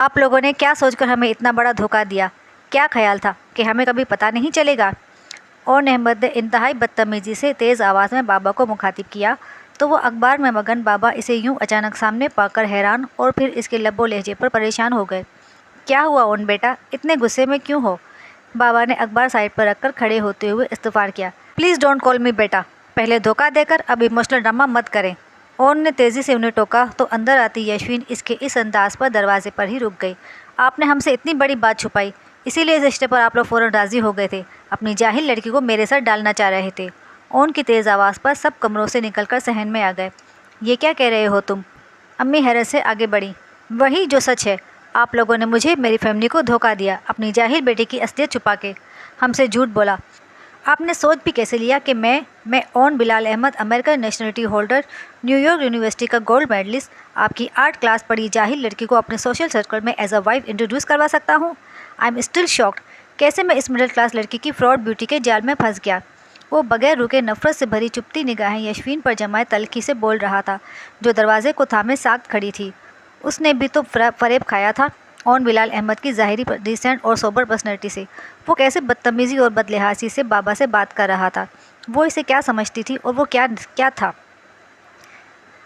आप लोगों ने क्या सोचकर हमें इतना बड़ा धोखा दिया? क्या ख्याल था कि हमें कभी पता नहीं चलेगा? और अहमद ने इंतहाई बदतमीजी से तेज़ आवाज़ में बाबा को मुखातिब किया तो वो अखबार में मगन बाबा इसे यूं अचानक सामने पाकर हैरान और फिर इसके लब्बो लहजे पर परेशान हो गए। क्या हुआ ओन बेटा, इतने गुस्से में क्यों हो? बाबा ने अखबार साइड पर रखकर खड़े होते हुए इस्तफार किया। प्लीज़ डोंट कॉल मी बेटा, पहले धोखा देकर अब इमोशनल ड्रामा मत करें। ओन ने तेज़ी से उन्हें टोका तो अंदर आती यशवीन इसके इस अंदाज पर दरवाजे पर ही रुक गई। आपने हमसे इतनी बड़ी बात छुपाई, इसीलिए इस रिश्ते पर आप लोग फ़ौरन राज़ी हो गए थे। अपनी जाहिल लड़की को मेरे साथ डालना चाह रहे थे। ओन की तेज़ आवाज़ पर सब कमरों से निकलकर सहन में आ गए। ये क्या कह रहे हो तुम? अम्मी हैरत से आगे बढ़ी। वही जो सच है, आप लोगों ने मुझे, मेरी फैमिली को धोखा दिया, अपनी जाहिल बेटी की असलियत छुपा के हमसे झूठ बोला। आपने सोच भी कैसे लिया कि मैं own Bilal Ahmad, American nationality holder, New York university का गोल्ड मेडलिस्ट, आपकी 8 क्लास पढ़ी जाहिल लड़की को अपने सोशल सर्कल में एज अ वाइफ इंट्रोड्यूस करवा सकता हूँ? I am still shocked. कैसे मैं इस मिडिल क्लास लड़की की फ्रॉड ब्यूटी के जाल में फंस गया? वो बगैर रुके नफरत से भरी चुपती निगाहें यशवीन पर जमाए तल्खी से बोल रहा था, जो दरवाजे को थामे साख्त खड़ी थी। उसने भी तो फरेब खाया था ओन बिलाल अहमद की ज़ाहिरी डिसेंट और सोबर पर्सनैलिटी से। वो कैसे बदतमीज़ी और बदलिहासी से बाबा से बात कर रहा था? वो इसे क्या समझती थी और वो क्या क्या था?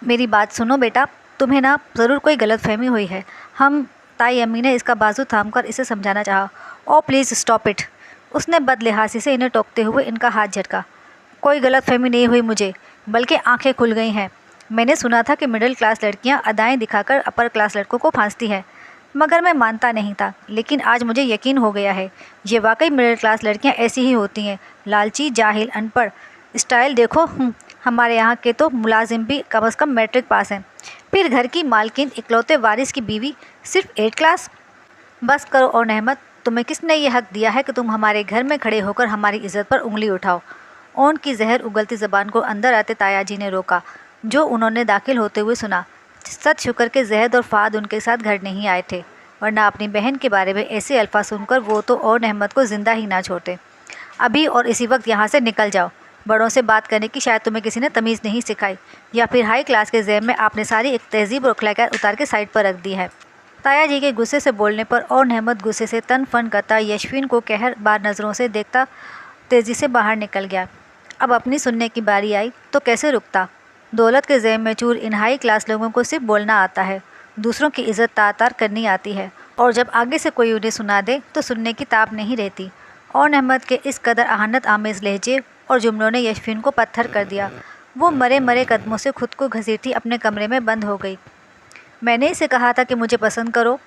मेरी बात सुनो बेटा, तुम्हें ना ज़रूर कोई गलतफहमी हुई है। हम ताई अम्मी ने इसका बाजू थामकर इसे समझाना चाहा। ओ प्लीज़ स्टॉप इट। उसने बदलिहासी से इन्हें टोकते हुए इनका हाथ झटका। कोई गलतफहमी नहीं हुई मुझे, बल्कि आंखें खुल गई हैं। मैंने सुना था कि मिडिल क्लास लड़कियां अदाएं दिखाकर अपर क्लास लड़कों को फांसती हैं, मगर मैं मानता नहीं था। लेकिन आज मुझे यकीन हो गया है, ये वाकई मिडिल क्लास लड़कियां ऐसी ही होती हैं, लालची, जाहिल, अनपढ़। स्टाइल देखो, हमारे यहाँ के तो मुलाजिम भी कम से कम मैट्रिक पास हैं, फिर घर की मालकिन, इकलौते वारिस की बीवी, सिर्फ 8 क्लास। बस करो और अहमद, तुम्हें किसने ये हक दिया है कि तुम हमारे घर में खड़े होकर हमारी इज्जत पर उंगली उठाओ? ओन की जहर उगलती ज़बान को अंदर आते ताया जी ने रोका, जो उन्होंने दाखिल होते हुए सुना। सच शुक्र के जहद और फाद उनके साथ घर नहीं आए थे, वरना अपनी बहन के बारे में ऐसे अल्फाज सुनकर वो तो और अहमद को ज़िंदा ही ना छोड़ते। अभी और इसी वक्त यहाँ से निकल जाओ। बड़ों से बात करने की शायद तुम्हें किसी ने तमीज़ नहीं सिखाई, या फिर हाई क्लास के ज़हन में आपने सारी एक तहजीब और अखलाकियात उतार के साइड पर रख दी है। ताया जी के गुस्से से बोलने पर और अहमद गुस्से से तन फन करता यशवीन को कहर बार नज़रों से देखता तेज़ी से बाहर निकल गया। अब अपनी सुनने की बारी आई तो कैसे रुकता? दौलत के ज़ेम में चूर इन हाई क्लास लोगों को सिर्फ बोलना आता है, दूसरों की इज़्ज़त तार करनी आती है, और जब आगे से कोई उन्हें सुना दे तो सुनने की ताब नहीं रहती। और अहमद के इस कदर अहानत आमेज़ लहजे और जुमलों ने यशवीन को पत्थर कर दिया। वो मरे मरे कदमों से खुद को घसीटती अपने कमरे में बंद हो गई। मैंने इसे कहा था कि मुझे पसंद करो,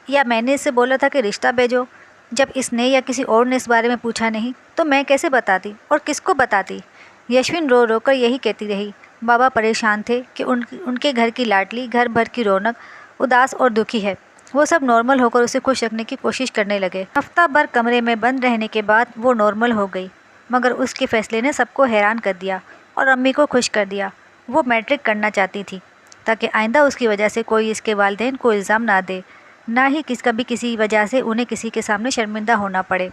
या मैंने इसे बोला था कि रिश्ता भेजो? जब इसने या किसी और ने इस बारे में पूछा नहीं तो मैं कैसे बताती और किसको बताती? यशवीन रो रो कर यही कहती रही। बाबा परेशान थे कि उनके घर की लाडली, घर भर की रौनक, उदास और दुखी है। वो सब नॉर्मल होकर उसे खुश रखने की कोशिश करने लगे। हफ्ता भर कमरे में बंद रहने के बाद वो नॉर्मल हो गई, मगर उसके फैसले ने सबको हैरान कर दिया और अम्मी को खुश कर दिया। वो मैट्रिक करना चाहती थी ताकि आइंदा उसकी वजह से कोई इसके वालिदैन को इल्ज़ाम ना दे, ना ही कभी किसी वजह से उन्हें किसी के सामने शर्मिंदा होना पड़े।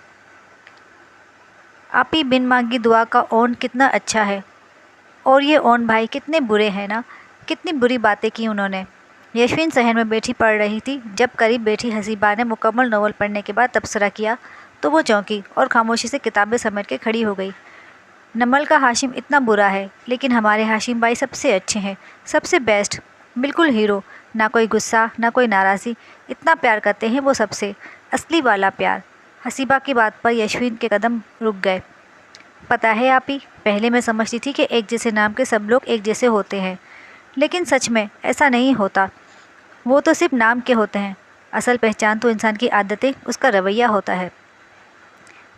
आपी बिन मांगी दुआ का ओन कितना अच्छा है, और ये ओन भाई कितने बुरे हैं ना। कितनी बुरी बातें की उन्होंने। यशवीन सहन में बैठी पढ़ रही थी। जब करीब बैठी हसीबा ने मुकम्मल नोवेल पढ़ने के बाद तबसरा किया तो वो चौंकी और खामोशी से किताबें समेट के खड़ी हो गई। नमल का हाशिम इतना बुरा है, लेकिन हमारे हाशिम भाई सबसे अच्छे हैं, सबसे बेस्ट, बिल्कुल हीरो। ना कोई गुस्सा, ना कोई नाराज़ी, इतना प्यार करते हैं वो सबसे, असली वाला प्यार। हसीबा की बात पर यशवीन के कदम रुक गए। पता है आप ही, पहले मैं समझती थी कि एक जैसे नाम के सब लोग एक जैसे होते हैं, लेकिन सच में ऐसा नहीं होता। वो तो सिर्फ नाम के होते हैं, असल पहचान तो इंसान की आदतें, उसका रवैया होता है।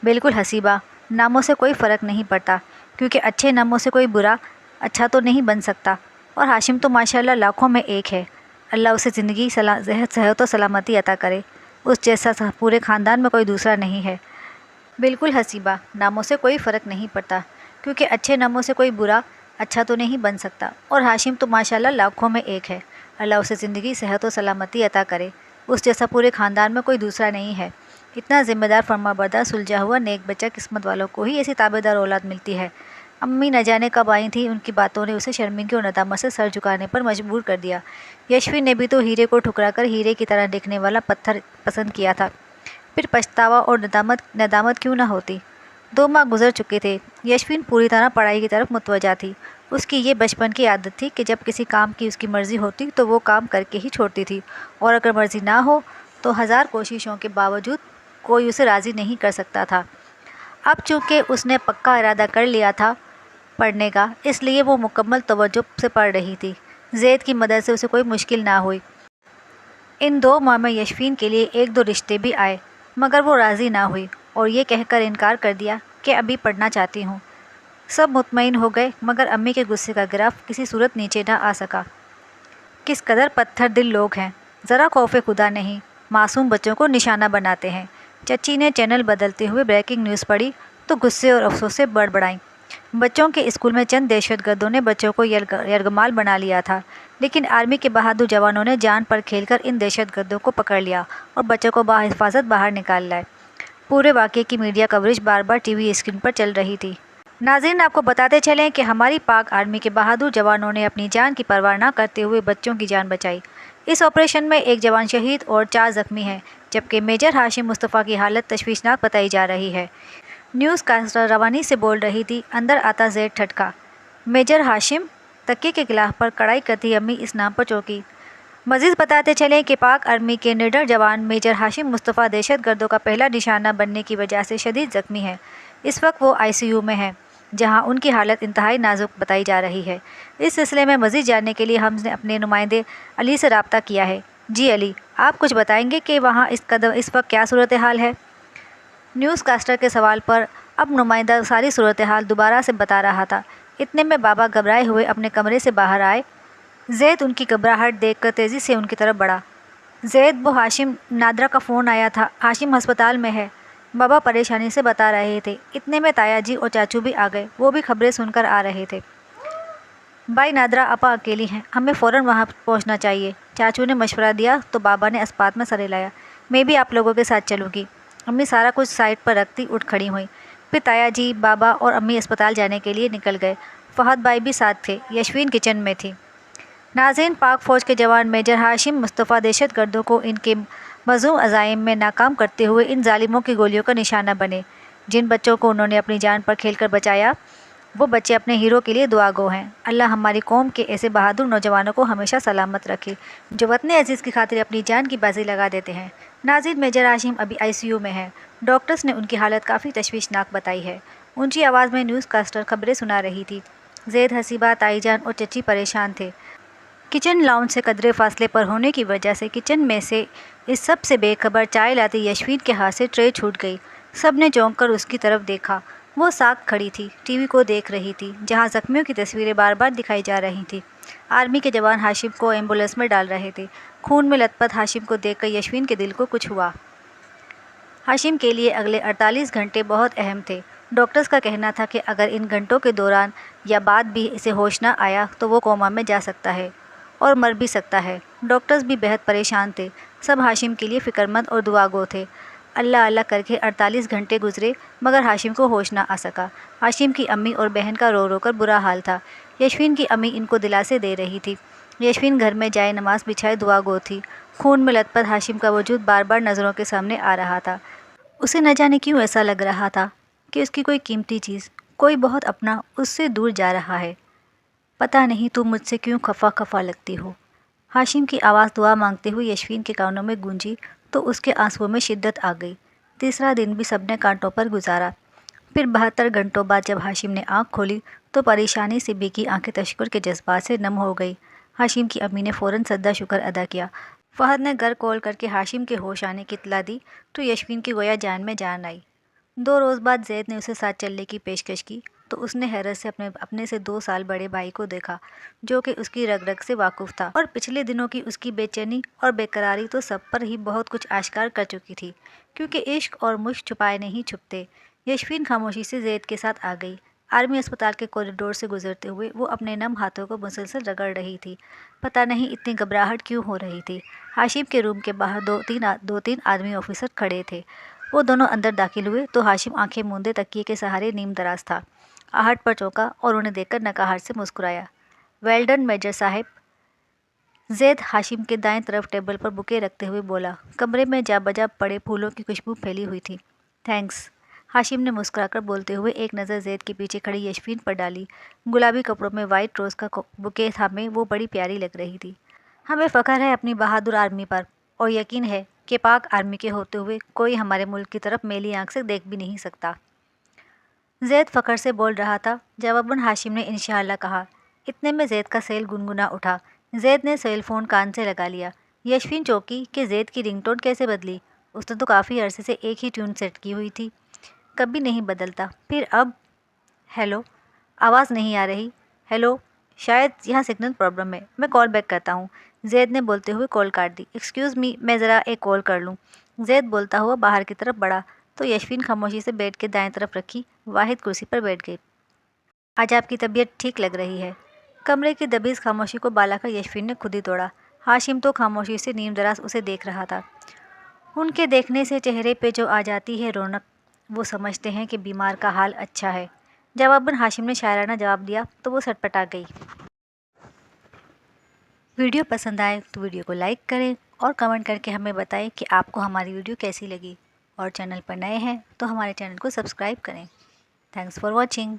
बिल्कुल हसीबा, नामों से कोई फ़र्क नहीं पड़ता, क्योंकि अच्छे नामों से कोई बुरा अच्छा तो नहीं बन सकता। और हाशिम तो माशाल्लाह लाखों में एक है। अल्लाह उसे ज़िंदगी सेहत और सलामती अता करे। उस जैसा पूरे ख़ानदान में कोई दूसरा नहीं है। बिल्कुल हसीबा, नामों से कोई फ़र्क नहीं पड़ता, क्योंकि अच्छे नामों से कोई बुरा अच्छा तो नहीं बन सकता। और हाशिम तो माशाल्लाह लाखों में एक है। अल्लाह उसे ज़िंदगी सेहत और सलामती अता करे। उस जैसा पूरे ख़ानदान में कोई दूसरा नहीं है। इतना ज़िम्मेदार, फर्माबरदार, सुलझा हुआ नेक बच्चा, किस्मत वालों को ही ऐसी ताबेदार औलाद मिलती है। امی نہ جانے کب آئی تھیں، ان کی باتوں نے اسے شرمندگی اور ندامت سے سر جھکانے پر مجبور کر دیا۔ یشوین نے بھی تو ہیرے کو ٹھکرا کر ہیرے کی طرح دکھنے والا پتھر پسند کیا تھا، پھر پچھتاوا اور ندامت کیوں نہ ہوتی؟ 2 ماہ گزر چکے تھے۔ یشوین پوری طرح پڑھائی کی طرف متوجہ تھی۔ اس کی یہ بچپن کی عادت تھی کہ جب کسی کام کی اس کی مرضی ہوتی تو وہ کام کر کے ہی چھوڑتی تھی، اور اگر مرضی نہ ہو تو 1000 کوششوں کے باوجود کوئی اسے راضی نہیں کر سکتا تھا۔ اب چونکہ اس نے پکا ارادہ کر لیا تھا پڑھنے کا، اس لیے وہ مکمل توجہ سے پڑھ رہی تھی۔ زید کی مدد سے اسے کوئی مشکل نہ ہوئی۔ ان 2 ماہ میں یشوین کے لیے 1-2 رشتے بھی آئے، مگر وہ راضی نہ ہوئی اور یہ کہہ کر انکار کر دیا کہ ابھی پڑھنا چاہتی ہوں۔ سب مطمئن ہو گئے، مگر امی کے غصے کا گراف کسی صورت نیچے نہ آ سکا۔ کس قدر پتھر دل لوگ ہیں، ذرا خوف خدا نہیں، معصوم بچوں کو نشانہ بناتے ہیں۔ چچی نے چینل بدلتے ہوئے بریکنگ نیوز پڑھی تو غصے اور افسوس سے بڑبڑائیں۔ بچوں کے اسکول میں چند دہشت گردوں نے بچوں کو یرغمال بنا لیا تھا، لیکن آرمی کے بہادر جوانوں نے جان پر کھیل کر ان دہشت گردوں کو پکڑ لیا اور بچوں کو بحفاظت باہر نکال لائے۔ پورے واقعے کی میڈیا کوریج بار بار ٹی وی اسکرین پر چل رہی تھی۔ ناظرین، آپ کو بتاتے چلیں کہ ہماری پاک آرمی کے بہادر جوانوں نے اپنی جان کی پرواہ نہ کرتے ہوئے بچوں کی جان بچائی۔ اس آپریشن میں 1 جوان شہید اور 4 زخمی ہیں، جبکہ میجر ہاشم مصطفیٰ کی حالت تشویشناک بتائی جا رہی ہے۔ نیوز کاسٹر روانی سے بول رہی تھی، اندر آتا زید ٹھٹکا۔ میجر ہاشم؟ تکیے کے غلاف پر کڑھائی کرتی امی اس نام پر چونکی۔ مزید بتاتے چلیں کہ پاک آرمی کے نڈر جوان میجر ہاشم مصطفیٰ دہشت گردوں کا پہلا نشانہ بننے کی وجہ سے شدید زخمی ہیں۔ اس وقت وہ ICU میں ہیں، جہاں ان کی حالت انتہائی نازک بتائی جا رہی ہے۔ اس سلسلے میں مزید جاننے کے لیے ہم نے اپنے نمائندے علی سے رابطہ کیا ہے۔ جی علی، آپ کچھ بتائیں گے کہ وہاں اس وقت کیا صورتحال ہے؟ نیوز کاسٹر کے سوال پر اب نمائندہ ساری صورتحال دوبارہ سے بتا رہا تھا۔ اتنے میں بابا گھبرائے ہوئے اپنے کمرے سے باہر آئے۔ زید ان کی گھبراہٹ دیکھ کر تیزی سے ان کی طرف بڑھا۔ زید، وہ ہاشم نادرہ کا فون آیا تھا، ہاشم ہسپتال میں ہے، بابا پریشانی سے بتا رہے تھے۔ اتنے میں تایا جی اور چاچو بھی آ گئے، وہ بھی خبریں سن کر آ رہے تھے۔ بھائی، نادرہ آپا اکیلی ہیں، ہمیں فوراً وہاں پہنچنا چاہیے، چاچو نے مشورہ دیا تو بابا نے اسپات میں سر ہلایا۔ میں بھی آپ لوگوں کے ساتھ چلوں گی۔ امی سارا کچھ سائٹ پر رکھتی اٹھ کھڑی ہوئیں۔ پھر تایا جی، بابا اور امی اسپتال جانے کے لیے نکل گئے۔ فہد بھائی بھی ساتھ تھے۔ یشوین کچن میں تھی۔ ناظرین، پاک فوج کے جوان میجر ہاشم مصطفیٰ دہشت گردوں کو ان کے مذموم عزائم میں ناکام کرتے ہوئے ان ظالموں کی گولیوں کا نشانہ بنے۔ جن بچوں کو انہوں نے اپنی جان پر کھیل کر بچایا، وہ بچے اپنے ہیرو کے لیے دعا گو ہیں۔ اللہ ہماری قوم کے ایسے بہادر نوجوانوں کو ہمیشہ سلامت رکھے، جو وطن عزیز کی خاطر اپنی جان کی بازی لگا دیتے ہیں۔ ناظرین، میجر ہاشم ابھی ICU میں ہیں۔ ڈاکٹرز نے ان کی حالت کافی تشویشناک بتائی ہے۔ اونچی آواز میں نیوز کاسٹر خبریں سنا رہی تھی۔ زید، حسیبہ، تائی جان اور چچی پریشان تھے۔ کچن لاؤنج سے قدرے فاصلے پر ہونے کی وجہ سے کچن میں سے اس سب سے بے خبر چائے لاتی یشوین کے ہاتھ سے ٹرے چھوٹ گئی۔ سب نے چونک کر اس کی طرف دیکھا۔ وہ ساکت کھڑی تھی، ٹی وی کو دیکھ رہی تھی، جہاں زخمیوں کی تصویریں بار بار دکھائی جا رہی تھیں۔ آرمی کے جوان ہاشم کو ایمبولینس میں ڈال رہے تھے۔ خون میں لت پت ہاشم کو دیکھ کر یشوین کے دل کو کچھ ہوا۔ ہاشم کے لیے اگلے 48 گھنٹے بہت اہم تھے۔ ڈاکٹرز کا کہنا تھا کہ اگر ان گھنٹوں کے دوران یا بعد بھی اسے ہوش نہ آیا تو وہ کوما میں جا سکتا ہے اور مر بھی سکتا ہے۔ ڈاکٹرز بھی بہت پریشان تھے۔ سب ہاشم کے لیے فکر مند اور دعا گو تھے۔ اللہ اللہ کر کے 48 گھنٹے گزرے، مگر ہاشم کو ہوش نہ آ سکا۔ ہاشم کی امی اور بہن کا رو رو کر برا حال تھا۔ یشوین کی امی ان کو دلاسے دے رہی تھی۔ یشوین گھر میں جائے نماز بچھائے دعا گو تھی۔ خون میں لت پت ہاشم کا وجود بار بار نظروں کے سامنے آ رہا تھا۔ اسے نہ جانے کیوں ایسا لگ رہا تھا کہ اس کی کوئی قیمتی چیز، کوئی بہت اپنا اس سے دور جا رہا ہے۔ پتہ نہیں تو مجھ سے کیوں خفا خفا لگتی ہو؟ ہاشم کی آواز دعا مانگتے ہوئے یشوین کے کانوں میں گونجی تو اس کے آنسوؤں میں شدت آ گئی۔ تیسرا دن بھی سب نے کانٹوں پر گزارا۔ پھر 72 گھنٹوں بعد جب ہاشم نے آنکھ کھولی تو پریشانی سے بھیگی آنکھیں تشکر کے جذبات سے نم ہو گئی۔ ہاشم کی امی نے فوراً سجدہ شکر ادا کیا۔ فہد نے گھر کال کر کے ہاشم کے ہوش آنے کی اطلاع دی تو یشوین کی گویا جان میں جان آئی۔ 2 روز بعد زید نے اسے ساتھ چلنے کی پیشکش کی تو اس نے حیرت سے اپنے سے 2 سال بڑے بھائی کو دیکھا، جو کہ اس کی رگ رگ سے واقف تھا، اور پچھلے دنوں کی اس کی بے چینی اور بے قراری تو سب پر ہی بہت کچھ آشکار کر چکی تھی، کیونکہ عشق اور مشق چھپائے نہیں چھپتے۔ یشوین خاموشی سے زید کے ساتھ آ گئی۔ آرمی اسپتال کے کوریڈور سے گزرتے ہوئے وہ اپنے نم ہاتھوں کو مسلسل رگڑ رہی تھی۔ پتہ نہیں اتنی گھبراہٹ کیوں ہو رہی تھی۔ ہاشم کے روم کے باہر 2-3 آدمی آفیسر کھڑے تھے۔ وہ دونوں اندر داخل ہوئے تو ہاشم آنکھیں موندے تکیے کے سہارے نیم دراز تھا۔ आहट पर चौंका और उन्हें देखकर नकाहट से मुस्कुराया। वेल डन मेजर साहब। ज़ैद हाशिम के दाएं तरफ टेबल पर बुके रखते हुए बोला। कमरे में जा बजा पड़े फूलों की खुशबू फैली हुई थी। थैंक्स, हाशिम ने मुस्कुराकर बोलते हुए एक नज़र ज़ैद के पीछे खड़ी यशफीन पर डाली। गुलाबी कपड़ों में वाइट रोज़ का बुके थामे वो बड़ी प्यारी लग रही थी। हमें फ़ख्र है अपनी बहादुर आर्मी पर, और यकीन है कि पाक आर्मी के होते हुए कोई हमारे मुल्क की तरफ मेली आंख से देख भी नहीं सकता। ज़ैद फ़ख्र से बोल रहा था। जवाबन हाशिम ने इंशाअल्लाह कहा। इतने में ज़ैद का सेल गुनगुना उठा। ज़ैद ने सेल फ़ोन कान से लगा लिया। यशफीन चौंकी कि ज़ैद की रिंगटोन कैसे बदली। उसने तो काफ़ी अरसे से एक ही ट्यून सेट की हुई थी, कभी नहीं बदलता। फिर अब हेलो, आवाज़ नहीं आ रही। हेलो, शायद यहाँ सिग्नल प्रॉब्लम है, मैं कॉल बैक करता हूँ। ज़ैद ने बोलते हुए कॉल काट दी। एक्सक्यूज़ मी, मैं ज़रा एक कॉल कर लूँ। ज़ैद बोलता हुआ बाहर की तरफ बढ़ा तो यशफीन खामोशी से बेड के दाएं तरफ रखी वाहिद कुर्सी पर बैठ गई। आज आपकी तबीयत ठीक लग रही है। कमरे की दबीज खामोशी को बालाकर यशफीन ने खुद ही तोड़ा। हाशिम तो खामोशी से नीम दराज उसे देख रहा था। उनके देखने से चेहरे पे जो आ जाती है रौनक, वो समझते हैं कि बीमार का हाल अच्छा है। जवाबन हाशिम ने शायराना जवाब दिया तो वो सटपटा गई। वीडियो पसंद आए तो वीडियो को लाइक करें और कमेंट करके हमें बताएं कि आपको हमारी वीडियो कैसी लगी, और चैनल पर नए हैं तो हमारे चैनल को सब्सक्राइब करें। Thanks for watching.